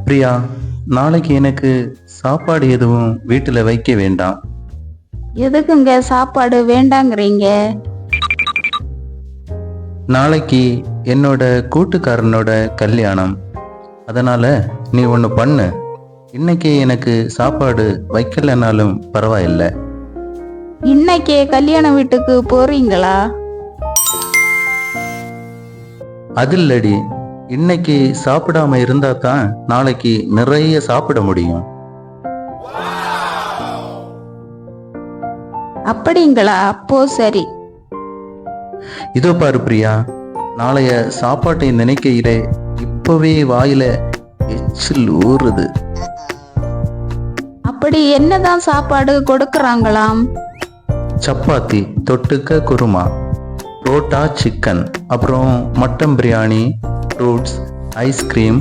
பிரியா, நாளைக்கு எனக்கு சாப்பாடு எதுவும் வீட்டுல வைக்க வேண்டாம். எதுக்குங்க சாப்பாடு வேண்டாங்கிறீங்க? நாளைக்கு என்னோட கூட்டுக்காரனோட கல்யாணம். அதனால நீ ஒன்று பண்ணு. இன்னைக்கு எனக்கு சாப்பாடு வைக்கலனாலும் பரவாயில்ல. இன்னைக்கே கல்யாண வீட்டுக்கு போறீங்களா? அதில்லடி, இன்னைக்கு சாப்பிடாம இருந்தா தான் நாளைக்கு நிறைய சாப்பிட முடியும். அப்படிங்களா? அப்போ சரி. இதோ பாரு பிரியா, நாளைய சாப்பாட்டை நினைக்கையிலே இப்பவே வாயில எச்சில் ஊறுது. அப்படி என்னதான் சாப்பாடு கொடுக்கறாங்களாம்? சப்பாத்தி தொட்டுக்க குருமா, புரோட்டா சிக்கன், அப்புறம் மட்டன் பிரியாணி, ஃப்ரூட்ஸ், ஐஸ்கிரீம்.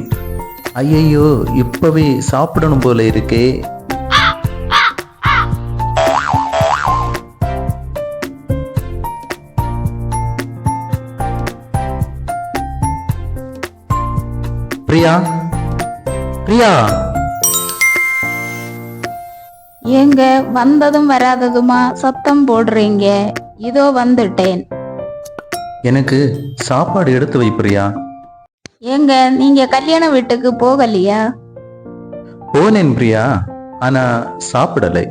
ஐயையோ, இப்பவே சாப்பிடணும் போல இருக்கே. பிரியா, பிரியா. ஏங்க வந்ததும் வராததுமா சத்தம் போடுறீங்க? இதோ வந்துட்டேன். எனக்கு சாப்பாடு எடுத்து வை பிரியா. ஏங்க நீங்க கல்யாண வீட்டுக்கு போகலையா? போனேன் பிரியா, ஆனா சாப்பிடலை.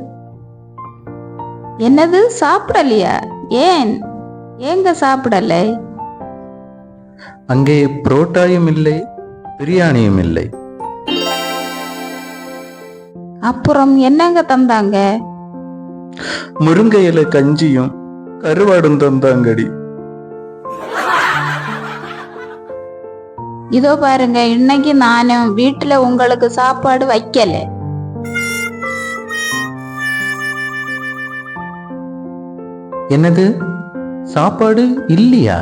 என்னது, சாப்பிடலையா? ஏன் ஏங்க சாப்பிடலை? அங்கே புரோட்டாயும் இல்லை, பிரியாணியும் இல்லை. அப்புறம் என்னங்க தந்தாங்க? முருங்கை இலை கஞ்சியும் கருவாடும் தந்தாங்கடி. இதோ பாருங்க, இன்னைக்கு நானும் வீட்டுல உங்களுக்கு சாப்பாடு வைக்கல. என்னது, சாப்பாடு இல்லையா?